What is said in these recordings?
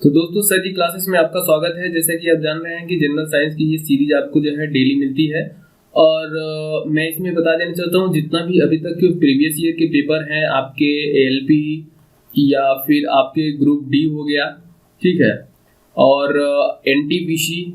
तो दोस्तों सर जी क्लासेस में आपका स्वागत है। जैसा कि आप जान रहे हैं कि जनरल साइंस की ये सीरीज आपको जो है डेली मिलती है और मैं इसमें बता देना चाहता हूँ जितना भी अभी तक के प्रीवियस ईयर के पेपर हैं आपके एएलपी या फिर आपके ग्रुप डी हो गया, ठीक है, और एनटीपीसी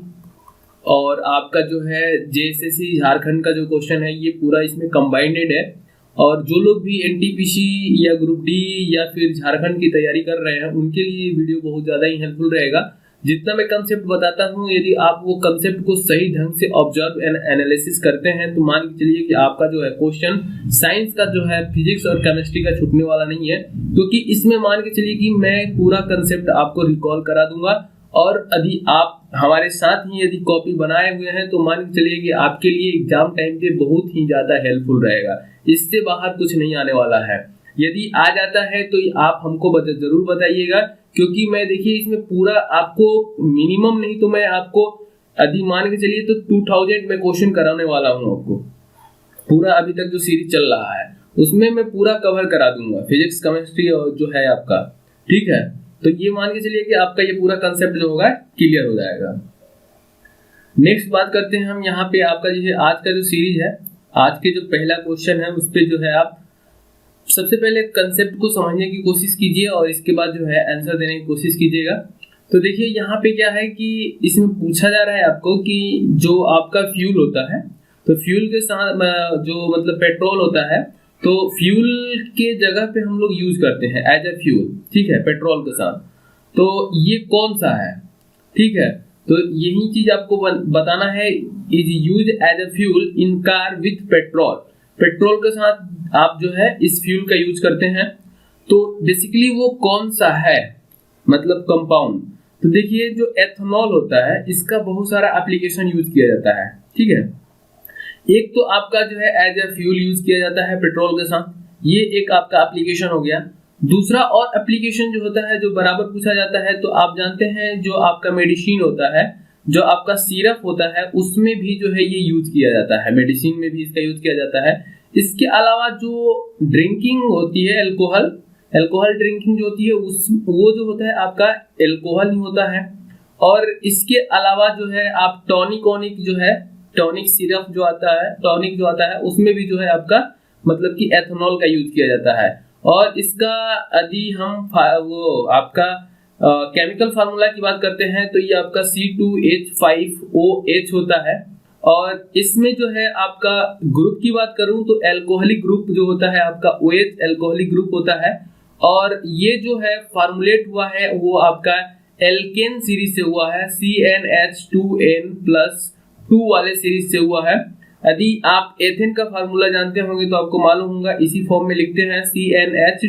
और आपका जो है जेएसएससी झारखंड का जो क्वेश्चन है ये पूरा इसमें कंबाइंडेड है। और जो लोग भी एनटीपीसी या ग्रुप डी या फिर झारखंड की तैयारी कर रहे हैं उनके लिए ये वीडियो बहुत ज़्यादा ही हेल्पफुल रहेगा। जितना मैं कंसेप्ट बताता हूँ यदि आप वो कंसेप्ट को सही ढंग से ऑब्जर्व एंड एनालिसिस करते हैं तो मान के चलिए कि आपका जो है क्वेश्चन साइंस का जो है फिजिक्स और केमिस्ट्री का छूटने वाला नहीं है, क्योंकि इसमें मान के चलिए कि मैं पूरा कंसेप्ट आपको रिकॉल करा दूंगा। और यदि आप हमारे साथ ही यदि कॉपी बनाए हुए हैं तो मान के चलिए कि आपके लिए एग्जाम टाइम पे बहुत ही ज़्यादा हेल्पफुल रहेगा। इससे बाहर कुछ नहीं आने वाला है। यदि आ जाता है तो आप हमको जरूर बताइएगा, क्योंकि मैं देखिए इसमें पूरा आपको मिनिमम नहीं तो मैं आपको यदि मान के चलिए तो 2000 में क्वेश्चन कराने वाला हूँ आपको। पूरा अभी तक जो सीरीज चल रहा है उसमें मैं पूरा कवर करा दूंगा, फिजिक्स केमिस्ट्री और जो है आपका, ठीक है। तो ये मान के चलिए कि आपका ये पूरा कंसेप्ट जो होगा क्लियर हो जाएगा। नेक्स्ट बात करते हैं हम यहाँ पे आपका जो है आज का जो सीरीज है, आज के जो पहला क्वेश्चन है उस पे जो है आप सबसे पहले कंसेप्ट को समझने की कोशिश कीजिए और इसके बाद जो है आंसर देने की कोशिश कीजिएगा। तो देखिए यहाँ पे क्या है कि इसमें पूछा जा रहा है आपको कि जो आपका फ्यूल होता है तो फ्यूल के साथ जो मतलब पेट्रोल होता है तो फ्यूल के जगह पे हम लोग यूज करते हैं एज ए फ्यूल, ठीक है, पेट्रोल के साथ। तो ये कौन सा है, ठीक है। तो यही चीज आपको बताना है, is use as a fuel in car with petrol. Petrol के साथ आप जो है इस फ्यूल का यूज करते हैं। तो बेसिकली वो कौन सा है, मतलब कंपाउंड। तो देखिए जो एथेनॉल होता है इसका बहुत सारा एप्लीकेशन यूज किया जाता है, ठीक है। एक तो आपका जो है एज ए फ्यूल यूज किया जाता है पेट्रोल के साथ, ये एक आपका एप्लीकेशन हो गया। दूसरा और एप्लीकेशन जो होता है जो बराबर पूछा जाता है तो आप जानते हैं जो आपका मेडिसिन होता है, जो आपका सिरप होता है उसमें भी जो है ये यूज किया जाता है, मेडिसिन में भी इसका यूज किया जाता है। इसके अलावा जो ड्रिंकिंग होती है अल्कोहल ड्रिंकिंग जो होती है वो जो होता है आपका अल्कोहल ही होता है। और इसके अलावा जो है आप टॉनिक सिरप जो आता है, टॉनिक जो आता है उसमें भी जो है आपका मतलब कि एथेनॉल का यूज किया जाता है। और इसका यदि हम वो आपका केमिकल फार्मूला की बात करते हैं तो ये आपका C2H5OH होता है। और इसमें जो है आपका ग्रुप की बात करूं तो एल्कोहलिक ग्रुप जो होता है आपका OH एल्कोहलिक ग्रुप होता है। और ये जो है फार्मूलेट हुआ है वो आपका एल्केन सीरीज से हुआ है, CnH2n+2 वाले सीरीज से हुआ है। यदि आप एथेन का फार्मूला जानते होंगे तो आपको मालूम होगा, इसी फॉर्म में लिखते हैं CnH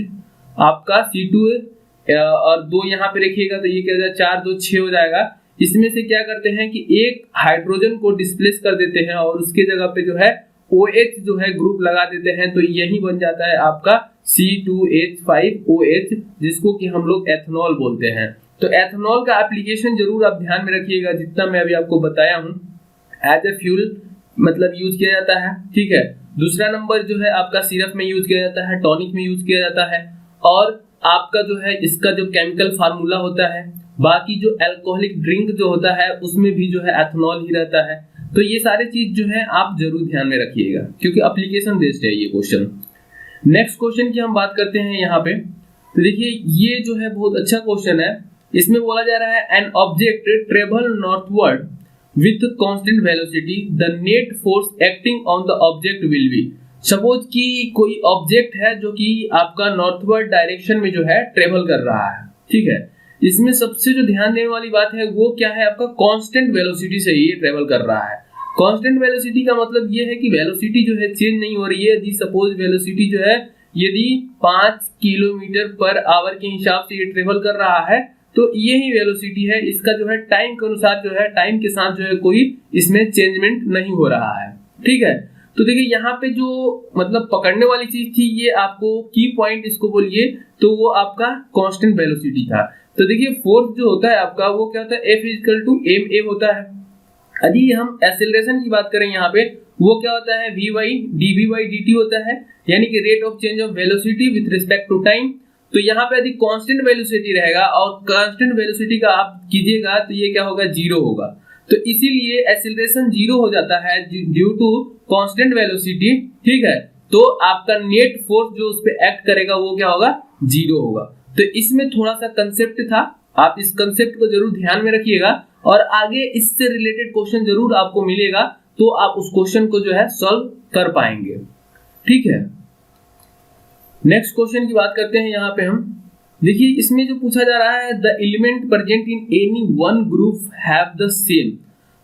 आपका C2 और 2 यहाँ पे रखिएगा तो ये क्या हो जाएगा 4 2 6 हो जाएगा। इसमें से क्या करते हैं कि एक हाइड्रोजन को डिस्प्लेस कर देते हैं और उसके जगह पे जो है OH जो है ग्रुप लगा देते हैं, तो यही बन जाता है आपका C2H5OH, जिसको कि हम लोग एथेनॉल बोलते हैं। तो एथेनॉल का एप्लीकेशन जरूर आप ध्यान में रखिएगा, जितना मैं अभी आपको बताया हूँ एज ए फ्यूल मतलब यूज किया जाता है, ठीक है। दूसरा नंबर जो है आपका सिरप में यूज किया जाता है, टॉनिक में यूज किया जाता है। और आपका जो है इसका जो केमिकल फार्मूला होता है, बाकी जो अल्कोहलिक ड्रिंक जो होता है उसमें भी जो है एथेनॉल ही रहता है। तो ये सारे चीज जो है आप जरूर ध्यान में रखिएगा, क्योंकि एप्लीकेशन बेस्ड है ये क्वेश्चन। नेक्स्ट क्वेश्चन की हम बात करते हैं यहाँ पे। तो देखिए ये जो है बहुत अच्छा क्वेश्चन है। इसमें बोला जा रहा है an object travel northward with constant velocity, the net force acting on the object will be। Suppose कि कोई ऑब्जेक्ट है जो कि आपका नॉर्थवर्ड डायरेक्शन में जो है ट्रेवल कर रहा है, ठीक है। इसमें सबसे जो ध्यान देने वाली बात है वो क्या है, आपका कांस्टेंट वेलोसिटी से ये ट्रेवल कर रहा है। कांस्टेंट वेलोसिटी का मतलब ये है कि वेलोसिटी जो है चेंज नहीं हो रही है। यदि सपोज वेलोसिटी जो है यदि 5 किलोमीटर पर आवर के हिसाब से ये ट्रेवल कर रहा है तो यही वेलोसिटी है। इसका जो है टाइम के अनुसार जो है टाइम के साथ जो है कोई इसमें चेंजमेंट नहीं हो रहा है, ठीक है। तो देखिए यहाँ पे जो मतलब पकड़ने वाली चीज थी ये आपको की पॉइंट इसको बोलिए तो वो आपका कांस्टेंट वेलोसिटी था। तो देखिए फोर्स जो होता है आपका वो क्या होता है F=ma होता है। यदि हम एक्सेलरेशन की बात करें यहाँ पे वो क्या होता है V/dv/dt होता है, यानी कि rate of change of velocity with respect to time. तो यहाँ पे यदि कांस्टेंट वेलोसिटी रहेगा और कांस्टेंट वेलोसिटी का आप कीजिएगा तो ये क्या होगा, जीरो होगा। तो इसीलिए एक्सीलरेशन जीरो हो जाता है ड्यू टू कांस्टेंट वेलोसिटी, ठीक है। तो आपका नेट फोर्स जो उस पे एक्ट करेगा वो क्या होगा, जीरो होगा। तो इसमें थोड़ा सा कंसेप्ट था, आप इस कंसेप्ट को जरूर ध्यान में रखिएगा और आगे इससे रिलेटेड क्वेश्चन जरूर आपको मिलेगा तो आप उस क्वेश्चन को जो है सॉल्व कर पाएंगे, ठीक है। नेक्स्ट क्वेश्चन की बात करते हैं यहाँ पे हम। देखिए इसमें जो पूछा जा रहा है, the element present in any one group have the same.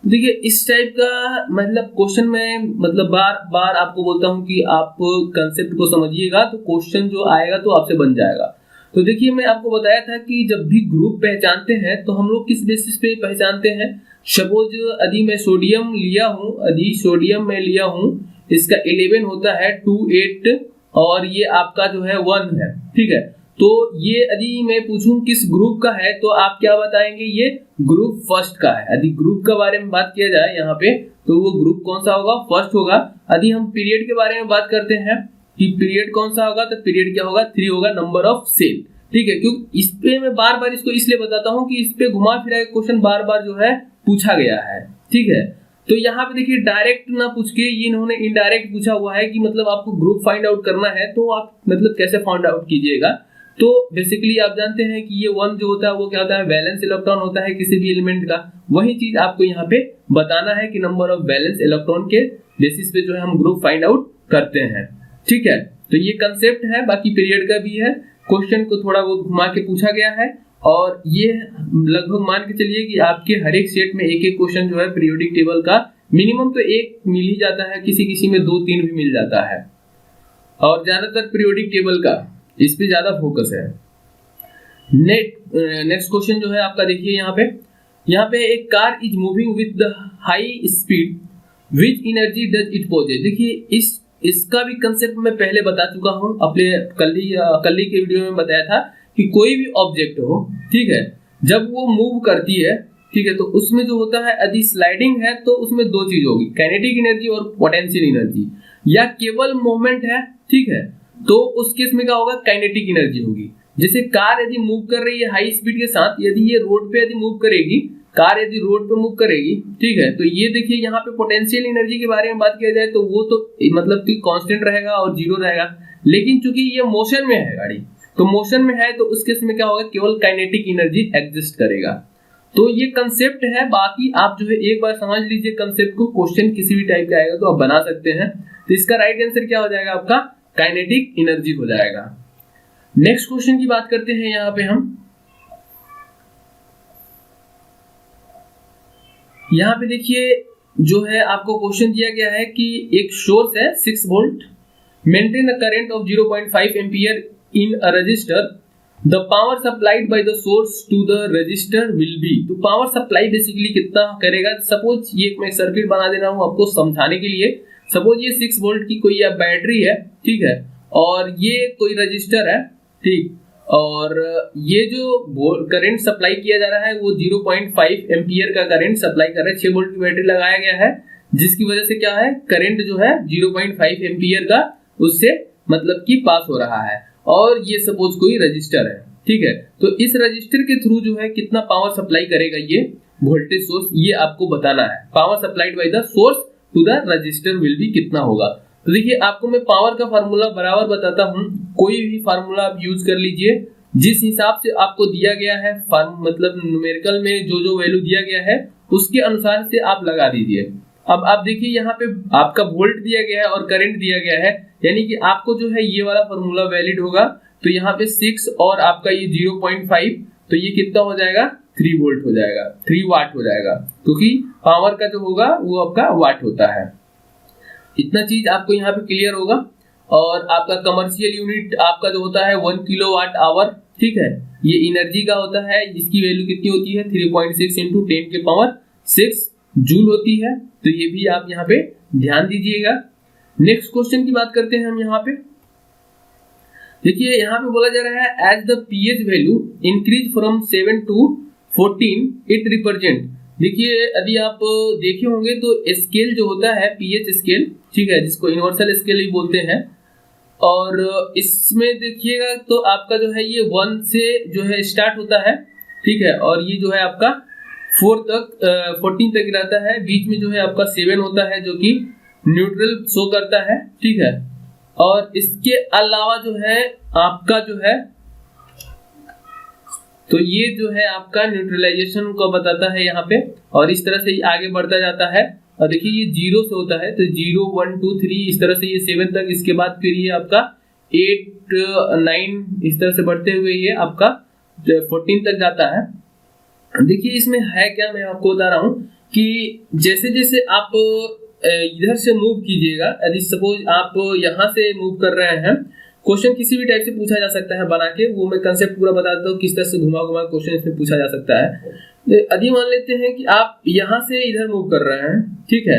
देखिए इस टाइप का मतलब क्वेश्चन में मतलब बार बार आपको बोलता हूं कि आप कंसेप्ट को समझिएगा तो क्वेश्चन जो आएगा तो आपसे बन जाएगा। तो देखिए मैं आपको बताया था कि जब भी ग्रुप पहचानते हैं तो हम लोग किस बेसिस पे पहचानते हैं। सपोज यदि मैं सोडियम लिया हूं, यदि सोडियम में लिया हूं, इसका 11 होता है 2 8 और ये आपका जो है 1 है, ठीक है। तो ये यदि मैं पूछूं किस ग्रुप का है तो आप क्या बताएंगे, ये ग्रुप फर्स्ट का है। यदि ग्रुप के बारे में बात किया जाए यहाँ पे तो वो ग्रुप कौन सा होगा, फर्स्ट होगा। यदि हम पीरियड के बारे में बात करते हैं कि पीरियड कौन सा होगा तो पीरियड क्या होगा, 3 होगा, नंबर ऑफ सेल, ठीक है। क्योंकि इस पे मैं बार बार इसको इसलिए बताता हूँ कि इस पे घुमा फिरा के क्वेश्चन बार बार जो है पूछा गया है, ठीक है। तो यहाँ पे देखिए डायरेक्ट ना पूछ के ये इन्होंने इनडायरेक्ट पूछा हुआ है कि मतलब आपको ग्रुप फाइंड आउट करना है तो आप मतलब कैसे फाइंड आउट कीजिएगा। तो बेसिकली आप जानते हैं कि ये 1 जो होता है वो क्या होता है, वैलेंस इलेक्ट्रॉन होता है किसी भी एलिमेंट का। वही चीज आपको यहाँ पे बताना है कि नंबर ऑफ वैलेंस इलेक्ट्रॉन के बेसिस पे जो है हम ग्रुप फाइंड आउट करते हैं, ठीक है। तो ये कंसेप्ट है, बाकी पीरियड का भी है। क्वेश्चन को थोड़ा बहुत घुमा के पूछा गया है और ये लगभग मान के चलिए कि आपके हर एक सेट में एक एक क्वेश्चन जो है पीरियोडिक टेबल का मिनिमम तो एक मिल ही जाता है, किसी किसी में 2-3 भी मिल जाता है और ज्यादातर पीरियोडिक टेबल का इस पे ज्यादा फोकस है। नेक्स्ट क्वेश्चन जो है आपका देखिए यहाँ पे एक car is moving with the high speed, which energy does it possess. देखिए इसका भी कंसेप्ट मैं पहले बता चुका हूँ, अपने कल ही के वीडियो में बताया था कि कोई भी ऑब्जेक्ट हो, ठीक है, जब वो मूव करती है, ठीक है, तो उसमें जो होता है यदि स्लाइडिंग है तो उसमें 2 चीज होगी, काइनेटिक एनर्जी और पोटेंशियल एनर्जी, या केवल मूवमेंट है, ठीक है, तो उस केस में क्या होगा, काइनेटिक एनर्जी होगी। जैसे कार यदि मूव कर रही है हाई स्पीड के साथ, यदि ये रोड पे यदि मूव करेगी, कार यदि रोड पे मूव करेगी, ठीक है, तो ये देखिए यहाँ पे पोटेंशियल एनर्जी के बारे में बात किया जाए तो वो तो मतलब कि कांस्टेंट रहेगा और जीरो रहेगा। लेकिन चूंकि ये मोशन में है गाड़ी, तो मोशन में है तो उस केस में क्या होगा, केवल काइनेटिक एनर्जी एग्जिस्ट करेगा। तो ये कंसेप्ट है, बाकी आप जो है एक बार समझ लीजिए कंसेप्ट को, क्वेश्चन किसी भी टाइप का आएगा तो आप बना सकते हैं। तो इसका राइट आंसर क्या हो जाएगा, आपका काइनेटिक एनर्जी हो जाएगा। नेक्स्ट क्वेश्चन की बात करते हैं यहाँ पे हम। यहाँ पे देखिए जो है आपको क्वेश्चन दिया गया है कि एक सोर्स है 6 volt, maintain a current of 0.5 ampere in a resistor, the power supplied by the source to the resistor will be. तो पावर सप्लाई बेसिकली कितना करेगा, सपोज ये मैं सर्किट बना दे रहा हूँ आपको समझाने के लिए। सपोज ये 6 वोल्ट की कोई बैटरी है, ठीक है, और ये कोई रजिस्टर है, ठीक, और ये जो करंट सप्लाई किया जा रहा है वो 0.5 एम्पियर का करंट सप्लाई कर रहा है। 6 वोल्ट की बैटरी लगाया गया है जिसकी वजह से क्या है, करंट जो है 0.5 एम्पियर का उससे मतलब कि पास हो रहा है, और ये सपोज कोई रजिस्टर है, ठीक है। तो इस रजिस्टर के थ्रू जो है कितना पावर सप्लाई करेगा ये वोल्टेज सोर्स, ये आपको बताना है। Power supplied by the source to the resistor will be कितना होगा। तो देखिए आपको मैं पावर का फार्मूला बराबर बताता हूं, कोई भी फार्मूला आप यूज कर लीजिए जिस हिसाब से आपको दिया गया है, मतलब न्यूमेरिकल में जो जो वैल्यू दिया गया है उसके अनुसार से आप लगा दीजिए। अब आप देखिए यहाँ पे आपका वोल्ट दिया गया है और करंट दिया गया है, यानी कि आपको जो है ये वाला फार्मूला वैलिड होगा। तो यहाँ पे 6 और आपका ये 0.5, तो ये कितना हो जाएगा, 3 वोल्ट हो जाएगा, 3 वाट हो जाएगा, क्योंकि पावर का जो होगा वो आपका वाट होता है। इतना चीज आपको यहाँ पे क्लियर होगा। और आपका कमर्शियल यूनिट आपका जो होता है 1 किलोवाट आवर, ठीक है, ये एनर्जी का होता है, जिसकी वैल्यू कितनी होती है 3.6 इंटू 10 के पावर 6 जूल होती है। तो ये भी आप यहाँ पे ध्यान दीजिएगा। नेक्स्ट क्वेश्चन की बात करते हैं हम यहाँ पे। देखिए यहाँ पे बोला जा रहा है as the pH value increase from 7 to 14 it represent. देखिए यदि आप देखे होंगे तो स्केल जो होता है पीएच स्केल, ठीक है, जिसको यूनिवर्सल स्केल भी बोलते हैं, और इसमें देखिएगा तो आपका जो है ये 1 से जो है स्टार्ट होता है, ठीक है, और ये जो है आपका 14 तक रहता है। बीच में जो है आपका 7 होता है जो कि न्यूट्रल शो करता है, ठीक है। और इसके अलावा जो है आपका जो है तो ये जो है आपका न्यूट्रलाइजेशन को बताता है यहाँ पे, और इस तरह से ये आगे बढ़ता जाता है। और देखिए ये 0 से होता है तो 0 1 2 3 इस तरह से ये 7 तक, इसके बाद फिर ये आपका 8 9 इस तरह से बढ़ते हुए ये आपका 14 तक जाता है। देखिए इसमें है क्या, मैं आपको बता रहा हूँ कि जैसे जैसे आप इधर से मूव कीजिएगा, यदि सपोज आप यहाँ से मूव कर रहे हैं, क्वेश्चन किसी भी टाइप से पूछा जा सकता है बना के, वो मैं कंसेप्ट पूरा बता देता हूँ किस तरह से घुमा घुमा क्वेश्चन इसमें पूछा जा सकता है। यदि मान लेते हैं कि आप यहाँ से इधर मूव कर रहे हैं, ठीक है,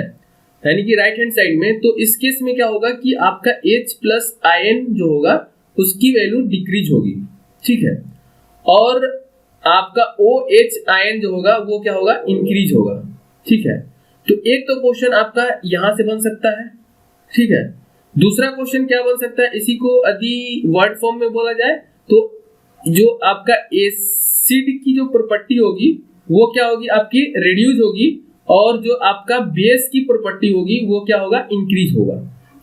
यानी कि राइट हैंड साइड में, तो इस केस में क्या होगा कि आपका H प्लस आयन जो होगा उसकी वैल्यू डिक्रीज होगी, ठीक है, और आपका OH आयन जो होगा वो क्या होगा, इंक्रीज होगा, ठीक है। तो एक तो क्वेश्चन आपका यहां से बन सकता है, ठीक है। दूसरा क्वेश्चन क्या बन सकता है, इसी को यदि वर्ड फॉर्म में बोला जाए तो जो आपका एसिड की जो प्रॉपर्टी होगी वो क्या होगी, आपकी रिड्यूस होगी, और जो आपका बेस की प्रॉपर्टी होगी वो क्या होगा, इंक्रीज होगा।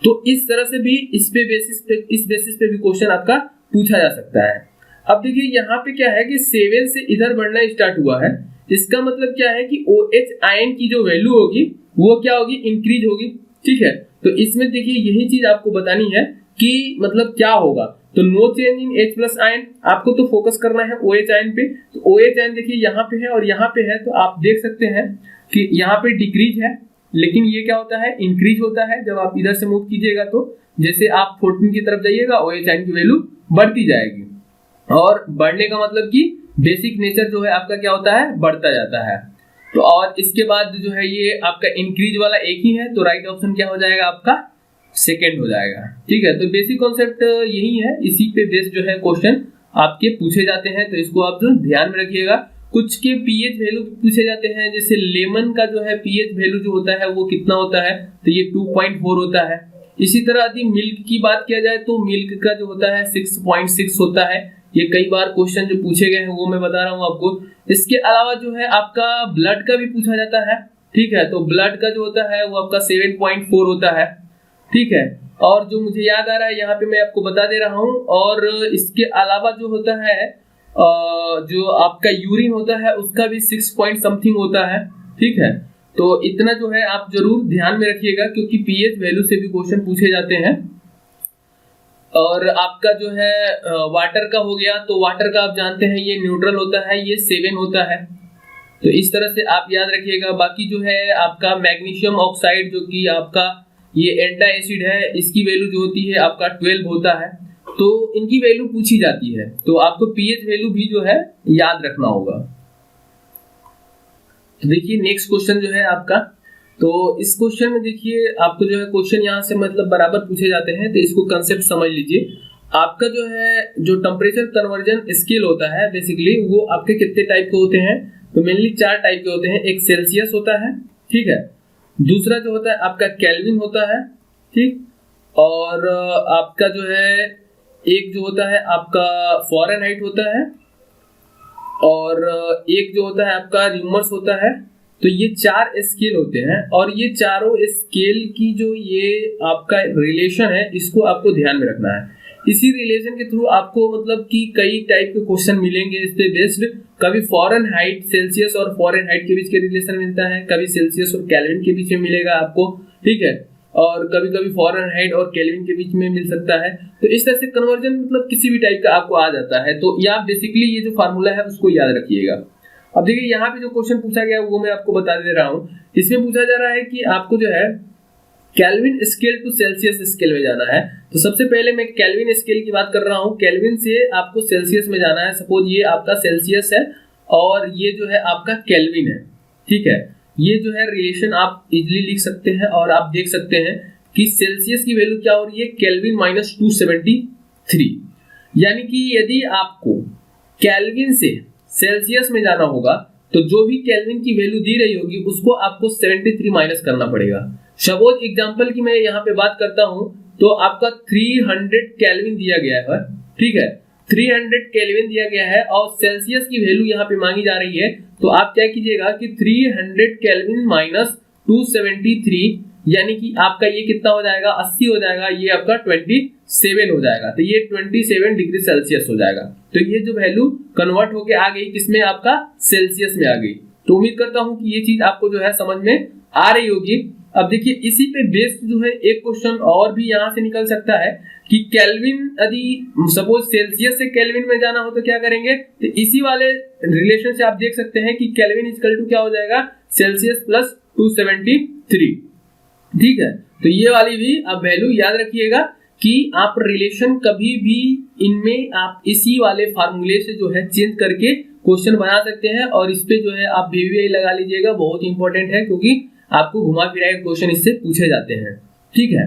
तो इस तरह से भी इस बेसिस पे भी क्वेश्चन आपका पूछा जा सकता है। अब देखिए यहाँ पे क्या है कि 7 से इधर बढ़ना स्टार्ट हुआ है, इसका मतलब क्या है कि OH आयन की जो वैल्यू होगी वो क्या होगी, इंक्रीज होगी, ठीक है। तो इसमें देखिए यही चीज आपको बतानी है कि मतलब क्या होगा। तो no change in H plus ion, आपको तो फोकस करना है OH आयन पे। तो OH आयन देखिए यहाँ पे है और यहाँ पे है, तो आप देख सकते हैं कि यहाँ पे डिक्रीज है, लेकिन ये क्या होता है, इंक्रीज होता है जब आप इधर से मूव कीजिएगा। तो जैसे आप 14 की तरफ जाइएगा OH आयन की वैल्यू बढ़ती जाएगी, और बढ़ने का मतलब कि बेसिक नेचर जो है आपका क्या होता है, बढ़ता जाता है। तो और इसके बाद जो है ये आपका इंक्रीज वाला एक ही है, तो राइट ऑप्शन क्या हो जाएगा, आपका सेकंड हो जाएगा, ठीक है। तो बेसिक कॉन्सेप्ट यही है, इसी पे बेस्ड जो है क्वेश्चन आपके पूछे जाते हैं, तो इसको आप जो ध्यान में रखिएगा। कुछ के पीएच वैल्यू पूछे जाते हैं, जैसे लेमन का जो है पीएच वैल्यू जो होता है वो कितना होता है, तो ये 2.4 होता है। इसी तरह यदि मिल्क की बात किया जाए तो मिल्क का जो होता है 6.6 होता है। ये कई बार क्वेश्चन जो पूछे गए हैं वो मैं बता रहा हूँ आपको। इसके अलावा जो है आपका ब्लड का भी पूछा जाता है, ठीक है, तो ब्लड का जो होता है वो आपका 7.4 होता है, ठीक है। और जो मुझे याद आ रहा है यहाँ पे मैं आपको बता दे रहा हूँ। और इसके अलावा जो होता है जो आपका यूरिन होता है उसका भी 6 पॉइंट समथिंग होता है, ठीक है। तो इतना जो है आप जरूर ध्यान में रखिएगा, क्योंकि पीएच वैल्यू से भी क्वेश्चन पूछे जाते हैं। और आपका जो है वाटर का हो गया, तो वाटर का आप जानते हैं ये न्यूट्रल होता है, ये 7 होता है, तो इस तरह से आप याद रखिएगा। बाकी जो है आपका मैग्नीशियम ऑक्साइड जो कि आपका ये एंटा एसिड है, इसकी वैल्यू जो होती है आपका 12 होता है, तो इनकी वैल्यू पूछी जाती है, तो आपको पीएच वैल्यू भी जो है याद रखना होगा। तो देखिए नेक्स्ट क्वेश्चन जो है आपका, तो इस क्वेश्चन में देखिए आपको जो है क्वेश्चन यहाँ से मतलब बराबर पूछे जाते हैं, तो इसको कंसेप्ट समझ लीजिए। आपका जो है जो टेम्परेचर कन्वर्जन स्केल होता है बेसिकली वो आपके कितने टाइप के होते हैं, तो मेनली 4 टाइप के होते हैं। एक सेल्सियस होता है, ठीक है, दूसरा जो होता है आपका केल्विन होता है, ठीक, और आपका जो है एक जो होता है आपका फ़ारेनहाइट होता है, और एक जो होता है आपका र्यूमर्स होता है। तो ये 4 स्केल होते हैं, और ये चारों स्केल की जो ये आपका रिलेशन है इसको आपको ध्यान में रखना है। इसी रिलेशन के थ्रू आपको मतलब कि कई टाइप के क्वेश्चन मिलेंगे इस पे बेस्ड। कभी फ़ारेनहाइट सेल्सियस और फ़ारेनहाइट के बीच के रिलेशन मिलता है, कभी सेल्सियस और केल्विन के बीच में मिलेगा आपको, ठीक है, और कभी कभी फ़ारेनहाइट और केल्विन के बीच में मिल सकता है। तो इस तरह से कन्वर्जन मतलब किसी भी टाइप का आपको आ जाता है। तो या बेसिकली ये जो फार्मूला है उसको याद रखिएगा। अब देखिए यहाँ पे जो क्वेश्चन पूछा गया वो मैं आपको बता दे रहा हूँ। इसमें पूछा जा रहा है कि आपको जो है Kelvin scale to Celsius scale में जाना है। तो सबसे पहले मैं केल्विन स्केल की बात कर रहा हूँ, केल्विन से आपको सेल्सियस में जाना है। सपोज ये आपका सेल्सियस है और ये जो है आपका केल्विन है, ठीक है। ये जो है रिलेशन आप इजिली लिख सकते हैं, और आप देख सकते हैं कि सेल्सियस की वैल्यू क्या हो रही है, केल्विन -273। यानी कि यदि आपको केल्विन से सेल्सियस में जाना होगा तो जो भी केल्विन की वैल्यू दी रही होगी उसको आपको 73 माइनस करना पड़ेगा। सपोज एग्जांपल की मैं यहाँ पे बात करता हूँ तो आपका 300 केल्विन दिया गया है, ठीक है, 300 केल्विन दिया गया है और सेल्सियस की वैल्यू यहाँ पे मांगी जा रही है। तो आप क्या कीजिएगा कि 300 केल्विन माइनस 273 यानी कि आपका ये कितना हो जाएगा, 80 हो जाएगा, ये आपका 27 हो जाएगा। तो ये 27 डिग्री सेल्सियस हो जाएगा। तो ये जो वैल्यू कन्वर्ट होके आ गई किसमें, आपका सेल्सियस में आ गई। तो उम्मीद करता हूं कि ये चीज आपको जो है समझ में आ रही होगी। अब देखिए इसी पे बेस्ड जो है एक क्वेश्चन और भी यहाँ से निकल सकता है कि केल्विन, यदि सपोज सेल्सियस से केल्विन में जाना हो तो क्या करेंगे, तो इसी वाले रिलेशन से आप देख सकते हैं कि केल्विन इक्वल टू क्या हो जाएगा, सेल्सियस प्लस 273, ठीक है। तो ये वाली भी आप वैल्यू याद रखिएगा कि आप रिलेशन कभी भी इनमें आप इसी वाले फार्मूले से जो है चेंज करके क्वेश्चन बना सकते हैं और इस पे जो है आप VVI लगा लीजिएगा, बहुत इंपॉर्टेंट है क्योंकि आपको घुमा फिरा के क्वेश्चन इससे पूछे जाते हैं, ठीक है।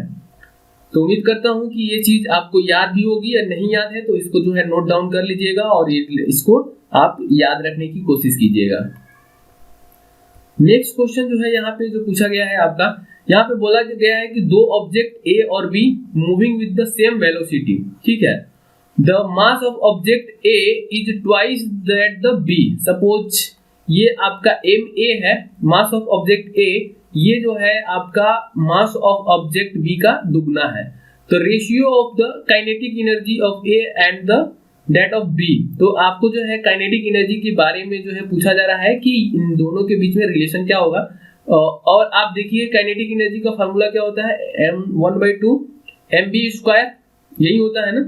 तो उम्मीद करता हूं कि ये चीज आपको याद भी होगी, या नहीं याद है तो इसको जो है नोट डाउन कर लीजिएगा और इसको आप याद रखने की कोशिश कीजिएगा। नेक्स्ट क्वेश्चन जो है यहाँ पे जो पूछा गया है आपका, यहाँ पे बोला गया है कि दो ऑब्जेक्ट A और B moving with the same velocity, ठीक है, the mass of object A is twice that the B। Suppose ये आपका MA है, मास ऑफ ऑब्जेक्ट A, ये जो है आपका मास ऑफ ऑब्जेक्ट B का दुगना है। तो ratio of the kinetic energy of A and the that of B। तो आपको जो है काइनेटिक एनर्जी के बारे में जो है पूछा जा रहा है कि इन दोनों के बीच में रिलेशन क्या होगा। और आप देखिए काइनेटिक एनर्जी का फार्मूला क्या होता है, m1/2 mv², यही होता है ना,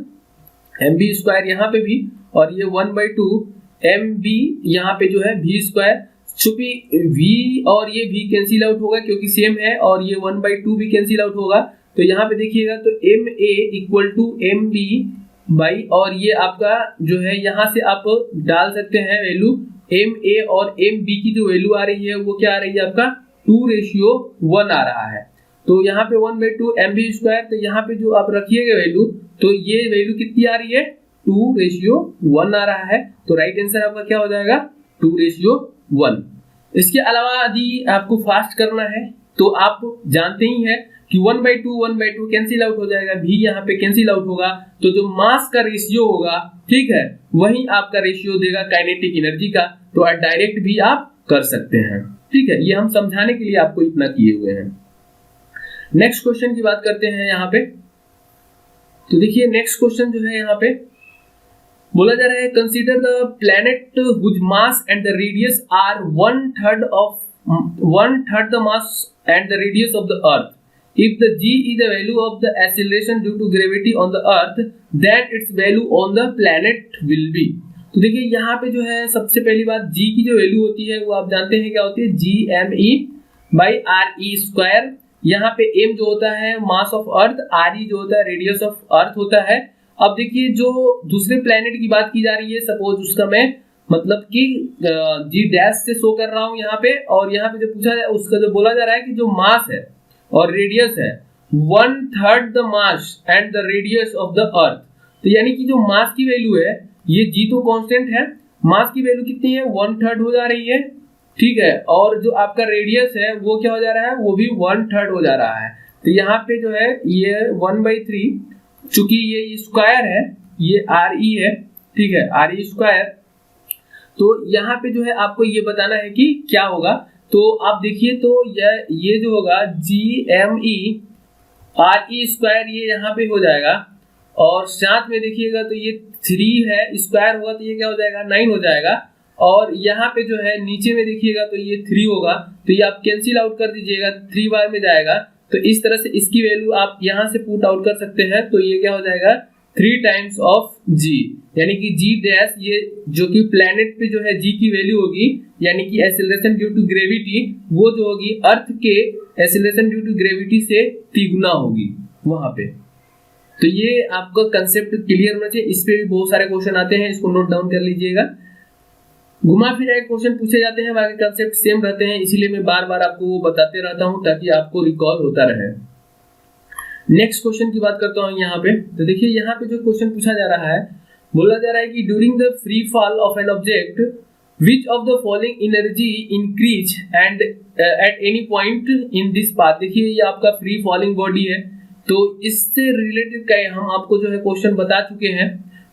mv² यहाँ पे भी, और ये 1/2 mv यहाँ पे जो है v²। चूंकि v और ये v कैंसिल आउट होगा क्योंकि सेम है, और ये 1/2 भी कैंसिल आउट होगा। तो यहाँ पे देखिएगा तो ma equal to mv by, और ये आपका जो है यहाँ से आप डाल सकते हैं वैल्यू ma और mb की जो वैल्यू आ रही है वो क्या आ रही है, आपका 2:1 आ रहा है। तो यहाँ पे 1/2 mv², तो यहाँ पे जो आप रखिएगा वैल्यू, तो ये वैल्यू कितनी आ रही है, 2:1 आ रहा है। तो राइट आंसर आपका क्या हो जाएगा, 2:1। इसके अलावा यदि आपको फास्ट करना है तो आप जानते ही हैं कि 1/2 कैंसिल आउट हो जाएगा, भी यहाँ पे कैंसिल आउट होगा, तो जो मास का रेशियो होगा, ठीक है, वही आपका रेशियो देगा काइनेटिक एनर्जी का। तो डायरेक्ट भी आप कर सकते हैं, ठीक है। ये हम समझाने के लिए आपको इतना किए हुए हैं। नेक्स्ट क्वेश्चन की बात करते हैं यहाँ पे। तो देखिए नेक्स्ट क्वेश्चन जो है यहाँ पे बोला जा रहा है, consider the planet whose mass and the radius are 1/3 the mass and the radius of the earth. If the g is the value of the acceleration due to gravity on the earth, then its value on the planet will be। तो देखिए यहाँ पे जो है सबसे पहली बात g की जो वैल्यू होती है वो आप जानते हैं क्या होती है, gme/re²। यहाँ पे m जो होता है मास ऑफ अर्थ, re जो होता है रेडियस ऑफ अर्थ होता है। अब देखिए जो दूसरे प्लेनेट की बात की जा रही है, सपोज उसका मैं मतलब कि g डैश से शो कर रहा हूँ यहाँ पे, और यहाँ पे जो पूछा है उसका जो बोला जा रहा है कि जो मास है और रेडियस है 1/3 the mass and the radius of the earth. तो यानी कि जो मास की वैल्यू है, ये g तो कांस्टेंट है, मास की वैल्यू कितनी है, 1/3 हो जा रही है, ठीक है, और जो आपका रेडियस है वो क्या हो जा रहा है, वो भी 1/3 हो जा रहा है। तो यहाँ पे जो है ये 1/3, चूंकि ये स्क्वायर है, ये re है, ठीक है, re²। तो यहाँ पे जो है आपको ये बताना है कि क्या होगा। तो आप देखिए तो ये जो होगा gme re², ये यहाँ पे हो जाएगा, और साथ में देखिएगा तो ये 3 है, स्क्वायर होगा तो ये क्या हो जाएगा, 9 हो जाएगा, और यहाँ पे जो है नीचे में देखिएगा तो ये 3 होगा, तो ये आप कैंसिल आउट कर दीजिएगा, 3 बार में जाएगा। तो इस तरह से इसकी वैल्यू आप यहाँ से पुट आउट कर सकते हैं। तो ये क्या हो जाएगा, 3 टाइम्स ऑफ g, यानी कि g डैश, ये जो कि प्लैनेट पे जो है g की वैल्यू होगी, यानी कि एक्सेलरेशन ड्यू टू ग्रेविटी, वो जो होगी अर्थ के एक्सेलरेशन ड्यू टू ग्रेविटी से 3 गुना होगी वहां पे। तो ये आपका कंसेप्ट क्लियर होना चाहिए। इस पे भी बहुत सारे क्वेश्चन आते हैं, इसको नोट डाउन कर लीजिएगा। घुमा फिरा के क्वेश्चन पूछे जाते हैं, बाकी कंसेप्ट सेम रहते हैं, इसीलिए मैं बार बार आपको वो बताते रहता हूँ ताकि आपको रिकॉल होता रहे। नेक्स्ट क्वेश्चन की बात करता हूँ यहाँ पे। तो देखिए यहाँ पे जो क्वेश्चन पूछा जा रहा है, बोला जा रहा है कि during the free fall of an object which of the following energy increase and at any point in this path. देखिए ये आपका फ्री फॉलिंग बॉडी है, तो इससे रिलेटेड हम आपको जो है क्वेश्चन बता चुके हैं।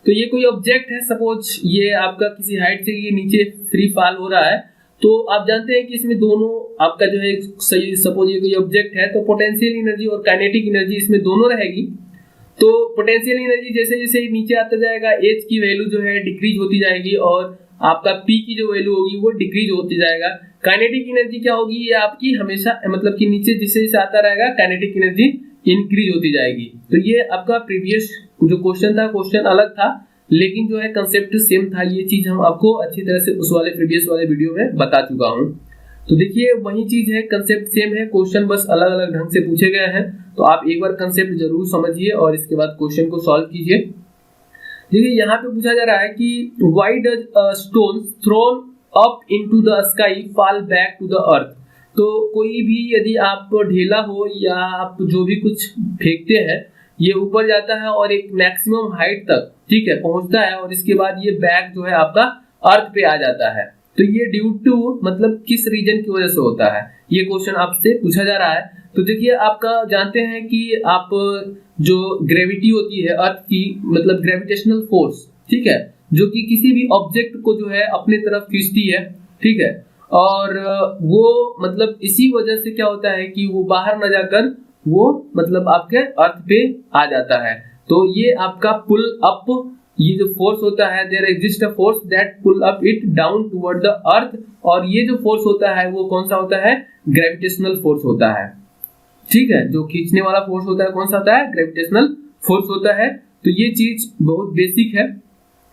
तो ये कोई ऑब्जेक्ट है, सपोज ये आपका किसी हाइट से ये नीचे फ्री फॉल हो रहा है, तो आप जानते हैं कि इसमें दोनों आपका जो है सही, सपोज ये कोई ऑब्जेक्ट है तो पोटेंशियल एनर्जी और काइनेटिक एनर्जी इसमें दोनों रहेगी। तो पोटेंशियल एनर्जी जैसे जैसे नीचे आता जाएगा एच की वैल्यू जो है डिक्रीज होती जाएगी और आपका पी की जो वैल्यू होगी वो डिक्रीज होती जाएगा। काइनेटिक एनर्जी क्या होगी, ये आपकी हमेशा मतलब कि नीचे जिससे जैसे आता रहेगा काइनेटिक एनर्जी इंक्रीज होती जाएगी। तो ये आपका प्रीवियस जो क्वेश्चन था, क्वेश्चन अलग था लेकिन जो है कंसेप्ट सेम था। ये चीज हम आपको अच्छी तरह से उस वाले प्रीवियस वाले वीडियो में बता चुका हूँ। तो देखिए वही चीज है, कंसेप्ट सेम है, क्वेश्चन बस अलग अलग ढंग से पूछे गए हैं। तो आप एक बार कंसेप्ट जरूर समझिए और इसके बाद क्वेश्चन को सॉल्व कीजिए। देखिए यहाँ पे पूछा जा रहा है कि why does a stone thrown up into the sky fall back to the earth. तो कोई भी यदि आप ढेला हो या आप जो भी कुछ फेंकते हैं ये ऊपर जाता है और एक मैक्सिमम हाइट तक ठीक है पहुंचता है और इसके बाद ये बैक जो है आपका अर्थ पे आ जाता है। तो ये ड्यू टू मतलब किस रीजन की वजह से होता है, ये क्वेश्चन आपसे पूछा जा रहा है। तो देखिए आपका जानते हैं कि आप जो ग्रेविटी होती है अर्थ की मतलब ग्रेविटेशनल फोर्स ठीक है, जो कि किसी भी ऑब्जेक्ट को जो है अपने तरफ खींचती है ठीक है, और वो मतलब इसी वजह से क्या होता है कि वो बाहर न जाकर वो मतलब आपके अर्थ पे आ जाता है। तो ये आपका पुल अप, ये जो फोर्स होता है there exist a force that pull up it down toward the earth, और ये जो फोर्स होता है वो कौन सा होता है, ग्रेविटेशनल फोर्स होता है ठीक है। जो खींचने वाला फोर्स होता है कौन सा होता है, ग्रेविटेशनल फोर्स होता है। तो ये चीज बहुत बेसिक है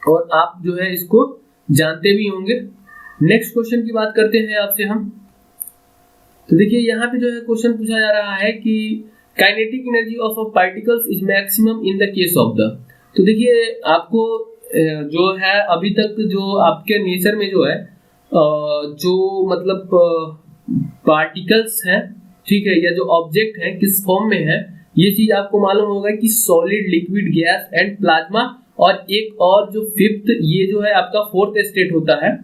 और आप जो है इसको जानते भी होंगे। नेक्स्ट क्वेश्चन की बात करते हैं आपसे हम। तो देखिए यहाँ पे जो है क्वेश्चन पूछा जा रहा है कि kinetic energy of a particles is maximum in the case of the. तो देखिए आपको जो है अभी तक जो आपके नेचर में जो है जो मतलब पार्टिकल्स हैं ठीक है, या जो ऑब्जेक्ट है किस फॉर्म में है ये चीज आपको मालूम होगा कि solid, liquid, gas and plasma, और एक और जो फिफ्थ ये जो है आपका फोर्थ स्टेट होता है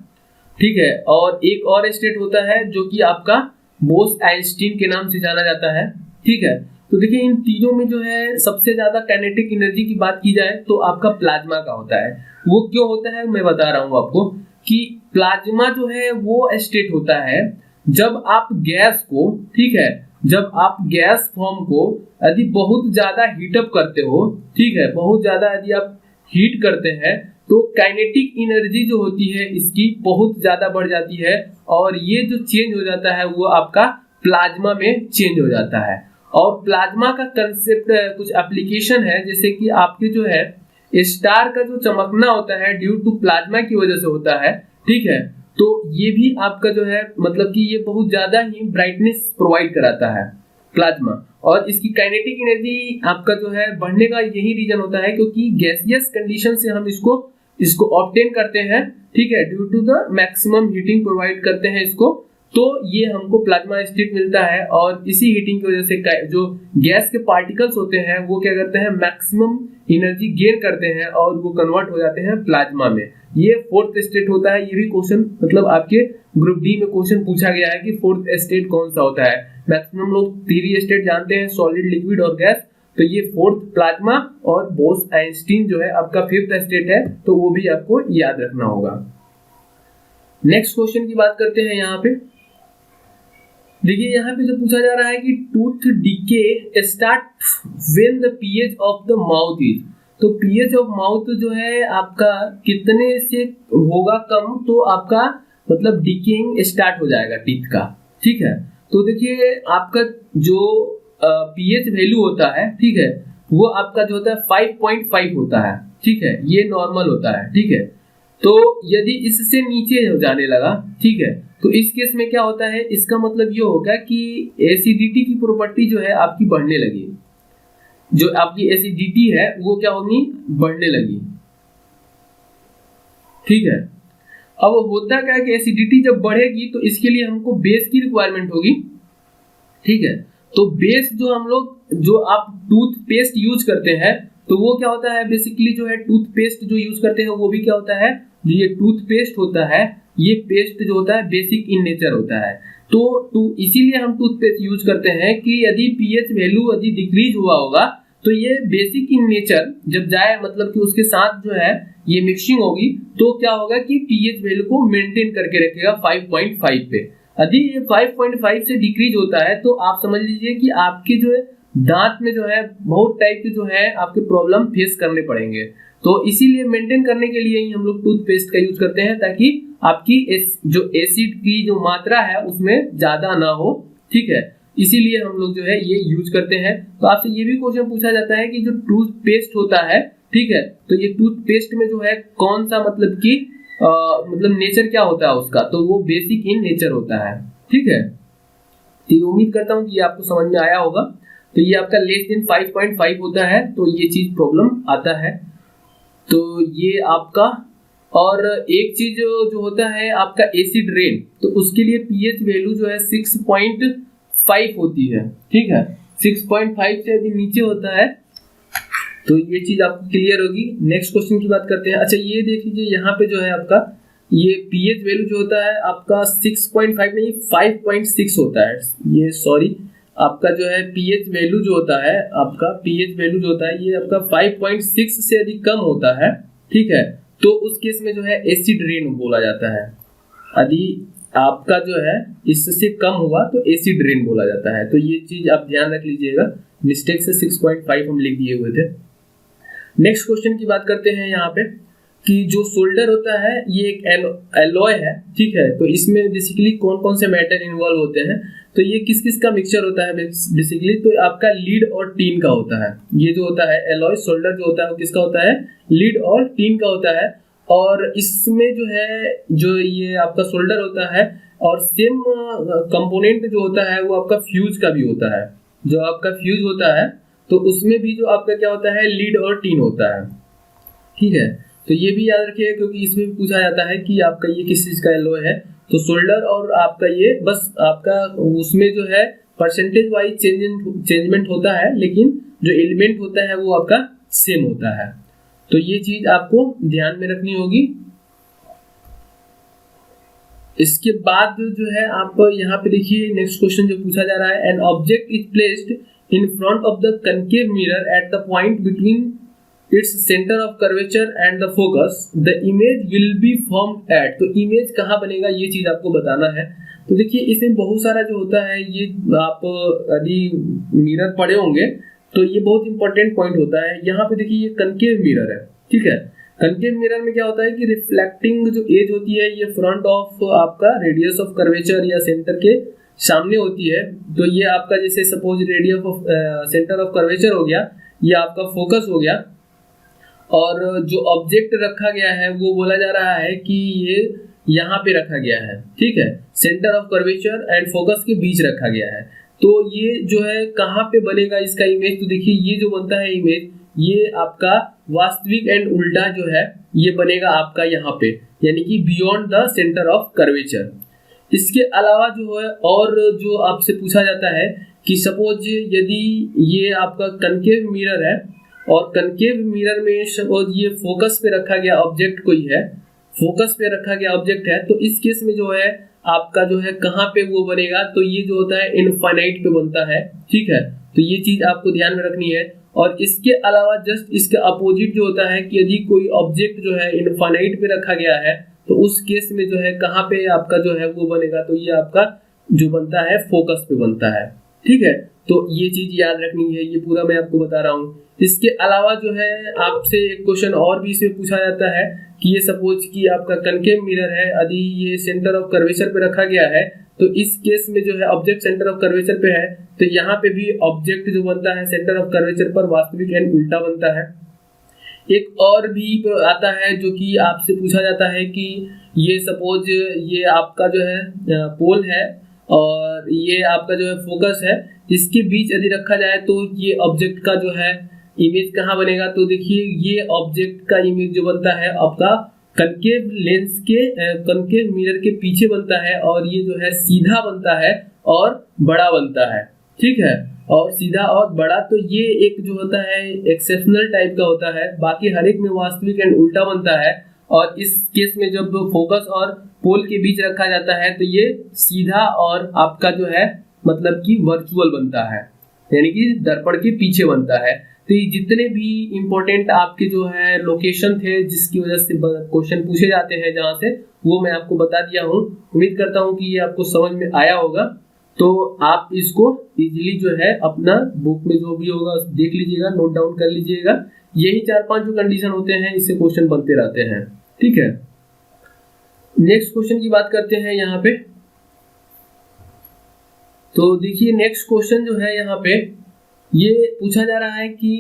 ठीक है, और एक और स्टेट होता है जो कि आपका बोस-आइंस्टीन के नाम से जाना जाता है ठीक है। तो देखिए इन तीनों में जो है सबसे ज्यादा काइनेटिक एनर्जी की बात की जाए तो आपका प्लाज्मा का होता है। वो क्यों होता है मैं बता रहा हूं आपको कि प्लाज्मा जो है वो स्टेट होता है जब आप गैस को ठीक है, जब आप गैस फॉर्म को यदि बहुत ज्यादा हीटअप करते हो ठीक है, बहुत ज्यादा यदि आप हीट करते हैं तो काइनेटिक एनर्जी जो होती है इसकी बहुत ज्यादा बढ़ जाती है और ये जो चेंज हो जाता है वो आपका प्लाज्मा में चेंज हो जाता है। और प्लाज्मा का कंसेप्ट कुछ एप्लीकेशन है, जैसे कि आपके जो है स्टार का जो चमकना होता है ड्यू टू प्लाज्मा की वजह से होता है ठीक है। तो ये भी आपका जो है मतलब कि ये बहुत ज्यादा ही ब्राइटनेस प्रोवाइड कराता है प्लाज्मा, और इसकी काइनेटिक एनर्जी आपका जो है बढ़ने का यही रीजन होता है क्योंकि गैसियस कंडीशन से हम इसको ऑब्टेन करते हैं ठीक है, due to the maximum heating provide करते हैं इसको, तो ये हमको प्लाज्मा स्टेट मिलता है। और इसी हीटिंग की वजह से जो गैस के पार्टिकल्स होते हैं वो क्या करते हैं, मैक्सिमम एनर्जी गेन करते हैं और वो कन्वर्ट हो जाते हैं प्लाज्मा में। ये फोर्थ स्टेट होता है। ये भी क्वेश्चन मतलब आपके ग्रुप डी में क्वेश्चन पूछा गया है कि फोर्थ स्टेट कौन सा होता है। मैक्सिमम लोग 3 स्टेट जानते हैं, सॉलिड, लिक्विड और गैस, तो ये फोर्थ प्लाज्मा, और बोस-आइंस्टीन जो है आपका फिफ्थ स्टेट है, तो वो भी आपको याद रखना होगा। नेक्स्ट क्वेश्चन की बात करते हैं यहाँ पे। देखिए यहाँ पे जो पूछा जा रहा है कि tooth decay start when the pH of the mouth is. तो पीएच ऑफ माउथ जो है आपका कितने से होगा कम तो आपका मतलब डीकेइंग स्टार्ट हो जाएगा टीथ का ठीक है। तो देखिए आपका जो पीएच वैल्यू होता है ठीक है, वो आपका जो होता है 5.5 होता है ठीक है, ये नॉर्मल होता है ठीक है। तो यदि इससे नीचे हो जाने लगा ठीक है, तो इस केस में क्या होता है, इसका मतलब ये होगा कि एसिडिटी की प्रॉपर्टी जो है आपकी बढ़ने लगी, जो आपकी एसिडिटी है वो क्या होगी, बढ़ने लगी ठीक है। अब होता क्या है कि एसिडिटी जब बढ़ेगी तो इसके लिए हमको बेस की रिक्वायरमेंट होगी ठीक है। तो बेस जो हम लोग जो आप टूथ पेस्ट यूज करते हैं तो वो क्या होता है बेसिकली जो है टूथपेस्ट जो यूज करते हैं वो भी क्या होता है, जो ये टूथपेस्ट होता है ये पेस्ट जो होता है बेसिक इन नेचर होता है। तो इसीलिए हम टूथपेस्ट यूज करते हैं कि यदि पीएच वैल्यू यदि डिक्रीज हुआ होगा तो ये बेसिक इन नेचर जब जाए मतलब कि उसके साथ जो है ये मिक्सिंग होगी तो क्या होगा कि पीएच वैल्यू को मेंटेन करके रखेगा 5.5 पे। यदि ये 5.5 से डिक्रीज होता है तो आप समझ लीजिए कि आपके जो है दांत में जो है बहुत टाइप के जो है आपके प्रॉब्लम फेस करने पड़ेंगे। तो इसीलिए मेंटेन करने के लिए ही हम लोग टूथपेस्ट का यूज करते हैं ताकि आपकी जो एसिड की जो मात्रा है उसमें ज्यादा ना हो, ठीक है, इसीलिए हम लोग जो है ये यूज करते हैं। तो आपसे ये भी क्वेश्चन पूछा जाता है कि जो टूथपेस्ट होता है, ठीक है, तो ये टूथपेस्ट में जो है कौन सा मतलब कि मतलब नेचर क्या होता है उसका, तो वो बेसिक इन नेचर होता है, ठीक है। तो उम्मीद करता हूँ कि आपको समझ में आया होगा। तो ये आपका लेस देन 5.5 होता है तो ये चीज प्रॉब्लम आता है। तो ये आपका, और एक चीज जो होता है आपका एसिड रेन, तो उसके लिए पीएच वैल्यू जो है 6.5 होती है, ठीक है। 6.5 से यदि नीचे होता है तो ये चीज आपको क्लियर होगी। नेक्स्ट क्वेश्चन की बात करते हैं। अच्छा ये देख लीजिए यहाँ पे जो है आपका ये पीएच वैल्यू जो होता है आपका 6.5 नहीं 5.6 होता है, ये सॉरी आपका जो है पीएच वैल्यू जो होता है आपका पीएच वैल्यू जो होता है ये आपका 5.6 से यदि कम होता है, ठीक है, तो उस केस में जो है एसिड रेन बोला जाता है। यदि आपका जो है इससे कम हुआ तो एसिड रेन बोला जाता है। तो ये चीज आप ध्यान रख लीजिएगा, मिस्टेक से 6.5 हम लिख दिए हुए थे। नेक्स्ट क्वेश्चन की बात करते हैं यहाँ पे कि जो सोल्डर होता है ये एक एलॉय है, ठीक है, तो इसमें बेसिकली कौन कौन से मेटल इन्वॉल्व होते हैं, तो ये किस किस का मिक्सचर होता है बेसिकली, तो आपका लीड और टीन का होता है। ये जो होता है एलॉय सोल्डर जो होता है वो किसका होता है, लीड और टीन का होता है। और इसमें जो है जो ये आपका सोल्डर होता है और सेम कंपोनेंट जो होता है वो आपका फ्यूज का भी होता है। जो आपका फ्यूज होता है तो उसमें भी जो आपका क्या होता है लीड और टीन होता है, ठीक है। तो ये भी याद रखिएगा क्योंकि इसमें भी पूछा जाता है कि आपका ये किस चीज का एलॉय है। तो सोल्डर और आपका ये बस आपका उसमें जो है परसेंटेज वाइज चेंजमेंट होता है लेकिन जो एलिमेंट होता है वो आपका सेम होता है। तो ये चीज आपको ध्यान में रखनी होगी। इसके बाद जो है आप यहाँ पे देखिए नेक्स्ट क्वेश्चन जो पूछा जा रहा है, an object is placed in front of the concave mirror at the point between its center of curvature and the focus, the image will be formed at, तो इमेज कहाँ बनेगा ये चीज आपको बताना है। तो देखिए इसमें बहुत सारा जो होता है ये आप यदि मिरर पढ़े होंगे तो ये बहुत इंपॉर्टेंट पॉइंट होता है। यहाँ पे देखिए ये कनकेव मिरर है, ठीक है। कनकेव मिरर में क्या होता है कि रिफ्लेक्टिंग जो एज होती है ये फ्रंट ऑफ आपका रेडियस ऑफ कर्वेचर या सेंटर के सामने होती है। तो ये आपका जैसे suppose radius of centre of curvature हो गया, ये आपका फोकस हो गया, और जो ऑब्जेक्ट रखा गया है वो बोला जा रहा है कि ये यहाँ पे रखा गया है, ठीक है, centre of curvature and focus के बीच रखा गया है। तो ये जो है कहाँ पे बनेगा इसका इमेज, तो देखिए ये जो बनता है इमेज ये आपका वास्तविक एंड उल्टा जो है ये बनेगा आपका यहाँ पे, यानी कि beyond the centre of curvature. इसके अलावा जो है और जो आपसे पूछा जाता है कि सपोज यदि ये आपका कनकेव मिरर है और कनकेव मिरर में सपोज ये फोकस पे रखा गया ऑब्जेक्ट कोई है, फोकस पे रखा गया ऑब्जेक्ट है, तो इस केस में जो है आपका जो है कहाँ पे वो बनेगा, तो ये जो होता है इनफाइनाइट पे बनता है, ठीक है। तो ये चीज आपको ध्यान में रखनी है। और इसके अलावा जस्ट इसके अपोजिट जो होता है कि यदि कोई ऑब्जेक्ट जो है इनफाइनाइट पे रखा गया है तो उस केस में जो है कहाँ पे आपका जो है वो बनेगा, तो ये आपका जो बनता है फोकस पे बनता है, ठीक है। तो ये चीज याद रखनी है, ये पूरा मैं आपको बता रहा हूँ। इसके अलावा जो है आपसे एक क्वेश्चन और भी इसमें पूछा जाता है कि ये सपोज कि आपका कनकेव मिरर है, यदि ये सेंटर ऑफ कर्वेचर पे रखा गया है तो इस केस में जो है ऑब्जेक्ट सेंटर ऑफ कर्वेचर पे है, तो यहाँ पे भी ऑब्जेक्ट जो बनता है सेंटर ऑफ कर्वेचर पर वास्तविक एंड उल्टा बनता है। एक और भी आता है जो कि आपसे पूछा जाता है कि ये सपोज ये आपका जो है पोल है और ये आपका जो है फोकस है, इसके बीच यदि रखा जाए तो ये ऑब्जेक्ट का जो है इमेज कहाँ बनेगा, तो देखिए ये ऑब्जेक्ट का इमेज जो बनता है आपका कनकेव लेंस के कनकेव मिरर के पीछे बनता है और ये जो है सीधा बनता है और बड़ा बनता है, ठीक है। और सीधा और बड़ा, तो ये एक जो होता है एक्सेप्शनल टाइप का होता है, बाकी हर एक में वास्तविक एंड उल्टा बनता है। और इस केस में जब फोकस और पोल के बीच रखा जाता है तो ये सीधा और आपका जो है मतलब कि वर्चुअल बनता है, यानी कि दर्पण के पीछे बनता है। तो ये जितने भी इंपॉर्टेंट आपके जो है लोकेशन थे जिसकी वजह से क्वेश्चन पूछे जाते हैं जहां से, वो मैं आपको बता दिया हूँ। उम्मीद करता हूँ कि ये आपको समझ में आया होगा। तो आप इसको इजीली जो है अपना बुक में जो भी होगा देख लीजिएगा, नोट डाउन कर लीजिएगा। यही 4-5 जो कंडीशन होते हैं इससे क्वेश्चन बनते रहते हैं, ठीक है। नेक्स्ट क्वेश्चन की बात करते हैं यहाँ पे। तो देखिए नेक्स्ट क्वेश्चन जो है यहाँ पे ये पूछा जा रहा है कि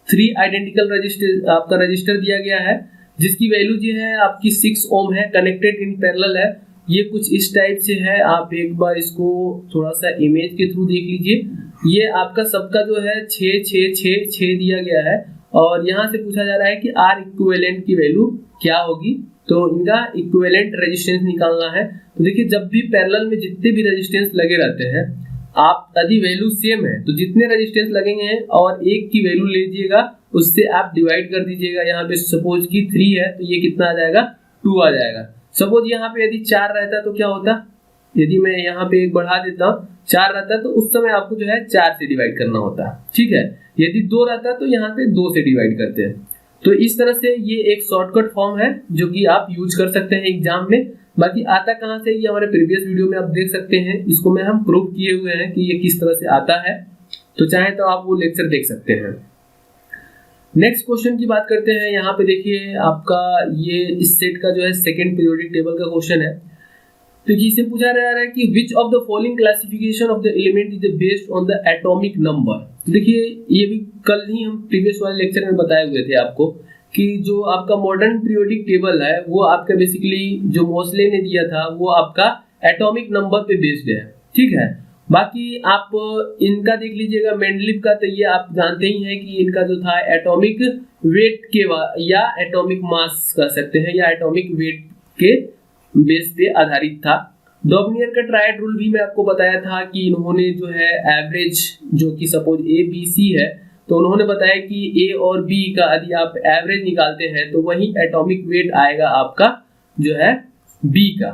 3 आइडेंटिकल रजिस्टर आपका रजिस्टर दिया गया है जिसकी वैल्यू जो है आपकी 6 ओम है, कनेक्टेड इन पैरेलल है। ये कुछ इस टाइप से है, आप एक बार इसको थोड़ा सा इमेज के थ्रू देख लीजिए। ये आपका सबका जो है 6 6 6 6 दिया गया है और यहाँ से पूछा जा रहा है कि आर इक्विवेलेंट की वैल्यू क्या होगी। तो इनका इक्विवेलेंट रेजिस्टेंस निकालना है। तो देखिए जब भी पैरेलल में जितने भी रेजिस्टेंस लगे रहते हैं, आप यदि वैल्यू सेम है तो जितने रेजिस्टेंस लगेंगे और एक की वैल्यू लीजिएगा उससे आप डिवाइड कर दीजिएगा। यहाँ पे सपोज की 3 है तो ये कितना आ जाएगा, 2 आ जाएगा। सपोज यहाँ पे यदि 4 रहता तो क्या होता, यदि मैं यहाँ पे एक बढ़ा देता हूँ, 4 रहता तो उस समय आपको जो है 4 से डिवाइड करना होता, ठीक है। यदि 2 रहता तो यहाँ पे 2 से डिवाइड करते हैं। तो इस तरह से ये एक शॉर्टकट फॉर्म है जो कि आप यूज कर सकते हैं एग्जाम में। बाकी आता कहाँ से, ये हमारे प्रीवियस वीडियो में आप देख सकते हैं, इसको में हम प्रूव किए हुए हैं कि ये किस तरह से आता है। तो चाहे तो आप वो लेक्चर देख सकते हैं। नेक्स्ट क्वेश्चन की बात करते हैं। यहाँ पे देखिए आपका ये इस सेट का जो है सेकंड पीरियोडिक टेबल का क्वेश्चन है। तो इससे पूछा जा रहा है कि which of the following classification of the element is based on the atomic number. देखिए ये भी कल ही हम प्रीवियस वाले लेक्चर में बताए हुए थे आपको कि जो आपका मॉडर्न पीरियोडिक टेबल है वो आपका बेसिकली जो मोसले ने दिया था वो आपका एटॉमिक नंबर पे बेस्ड है, ठीक है। बाकी आप इनका देख लीजिएगा मेंडलीव का, तो ये आप जानते ही हैं कि इनका जो था एटॉमिक वेट के या एटॉमिक मास कह सकते हैं या एटॉमिक वेट के बेस पे आधारित था। डॉर्नियर का ट्रायड रूल भी मैं आपको बताया था कि इन्होंने जो है एवरेज जो कि सपोज ए बी सी है तो उन्होंने बताया कि ए और बी का यदि आप एवरेज निकालते हैं तो वही एटॉमिक वेट आएगा आपका जो है बी का,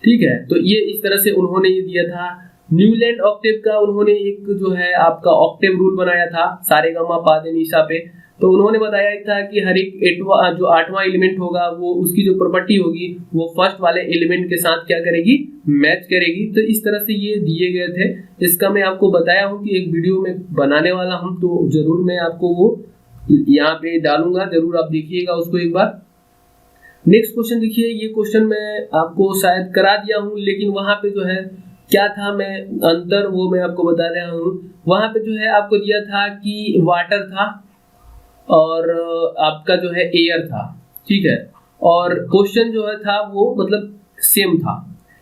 ठीक है। तो ये इस तरह से उन्होंने ये दिया था। न्यूलैंड ऑक्टेव का उन्होंने एक जो है आपका ऑक्टेव रूल बनाया था सारेगामा पादे निशा पे। तो उन्होंने बताया था कि हर एक जो 8वां एलिमेंट होगा वो उसकी जो प्रॉपर्टी होगी वो फर्स्ट वाले एलिमेंट के साथ क्या करेगी, मैच करेगी। तो इस तरह से ये दिए गए थे। इसका मैं आपको बताया हूँ कि एक वीडियो में बनाने वाला हूँ, तो जरूर मैं आपको वो यहाँ पे डालूंगा, जरूर आप देखिएगा उसको एक बार। नेक्स्ट क्वेश्चन देखिए, ये क्वेश्चन मैं आपको शायद करा दिया हूँ लेकिन वहां पे जो है क्या था मैं अंतर वो मैं आपको बता रहा हूँ। वहां पे जो है आपको दिया था कि वाटर था और आपका जो है एयर था, ठीक है। और क्वेश्चन जो है था वो मतलब सेम था,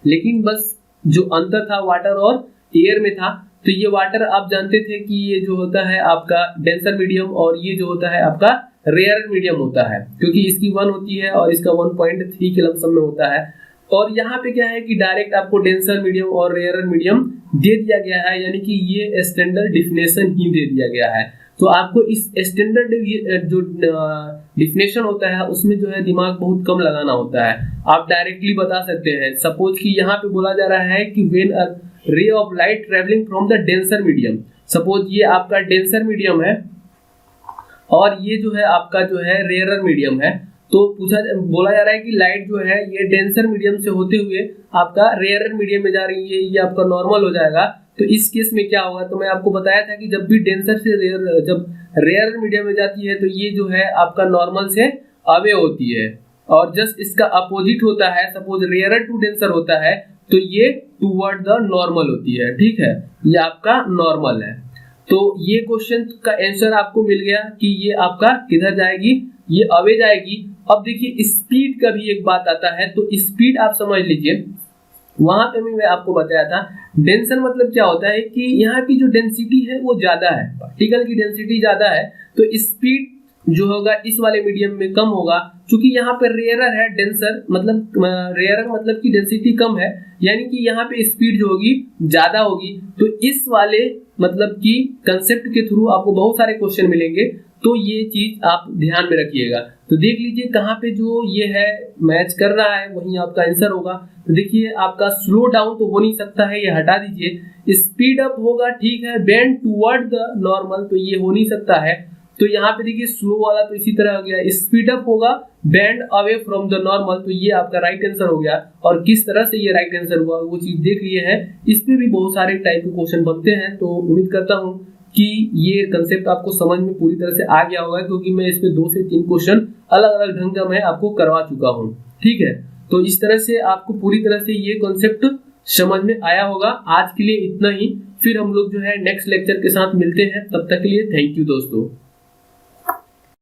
लेकिन बस जो अंतर था वाटर और एयर में था। तो ये वाटर आप जानते थे कि ये जो होता है आपका डेंसर मीडियम और ये जो होता है आपका रेयर मीडियम होता है, क्योंकि इसकी 1 होती है और इसका 1.3 के लमसम में होता है। और यहाँ पे क्या है कि डायरेक्ट आपको डेंसर मीडियम और रेयर मीडियम दे दिया गया है, यानी कि ये स्टैंडर्ड डिफिनेशन ही दे दिया गया है। तो आपको इस स्टैंडर्ड जो डिफिनेशन होता है उसमें जो है दिमाग बहुत कम लगाना होता है। आप डायरेक्टली बता सकते हैं। सपोज कि यहाँ पे बोला जा रहा है कि when a ray of light travelling from the denser medium, suppose ये आपका डेंसर मीडियम है और ये जो है आपका जो है रेयरर मीडियम है। तो बोला जा रहा है कि लाइट जो है ये डेंसर मीडियम से होते हुए आपका रेयरर मीडियम में जा रही है, ये आपका नॉर्मल हो जाएगा। तो इस केस में क्या होगा, तो मैं आपको बताया था कि जब भी डेंसर से जब रेयर मीडियम में जाती है तो ये जो है आपका नॉर्मल से अवे होती है और जस्ट इसका अपोजिट होता है। सपोज रेयर टू डेंसर होता है तो ये टूवर्ड द नॉर्मल होती है, ठीक है, ये आपका नॉर्मल है। तो ये क्वेश्चन का आंसर आपको मिल गया कि ये आपका किधर जाएगी, ये अवे जाएगी। अब देखिए स्पीड का भी एक बात आता है, तो स्पीड आप समझ लीजिए। वहां पे भी मैं आपको बताया था डेंसर मतलब क्या होता है कि यहाँ की जो डेंसिटी है वो ज्यादा है, पार्टिकल की डेंसिटी ज्यादा है, तो स्पीड जो होगा इस वाले मीडियम में कम होगा। क्योंकि यहाँ पे रेयरर है, डेंसर मतलब रेयरर मतलब की डेंसिटी कम है, यानी कि यहाँ पे स्पीड जो होगी ज्यादा होगी। तो इस वाले मतलब कि कंसेप्ट के थ्रू आपको बहुत सारे क्वेश्चन मिलेंगे, तो ये चीज आप ध्यान में रखिएगा। तो देख लीजिए कहाँ पे जो ये है मैच कर रहा है वहीं आपका आंसर होगा। तो देखिए आपका स्लो डाउन तो हो नहीं सकता है, ये हटा दीजिए। स्पीड अप होगा, ठीक है, बेंड टुवर्ड द नॉर्मल, तो ये हो नहीं सकता है। तो यहाँ पे देखिए स्लो वाला तो इसी तरह हो गया। स्पीड अप होगा, bend away from the normal, तो ये आपका राइट आंसर हो गया। और किस तरह से ये राइट आंसर हुआ वो चीज देख लिए है। इसमें भी बहुत सारे टाइप के क्वेश्चन बनते हैं, तो उम्मीद करता हूँ कि ये कंसेप्ट आपको समझ में पूरी तरह से आ गया होगा, क्योंकि मैं इसमें 2 से 3 क्वेश्चन अलग अलग ढंग का मैं आपको करवा चुका हूँ। ठीक है, तो इस तरह से आपको पूरी तरह से ये कॉन्सेप्ट समझ में आया होगा। आज के लिए इतना ही, फिर हम लोग जो है नेक्स्ट लेक्चर के साथ मिलते हैं। तब तक के लिए थैंक यू दोस्तों।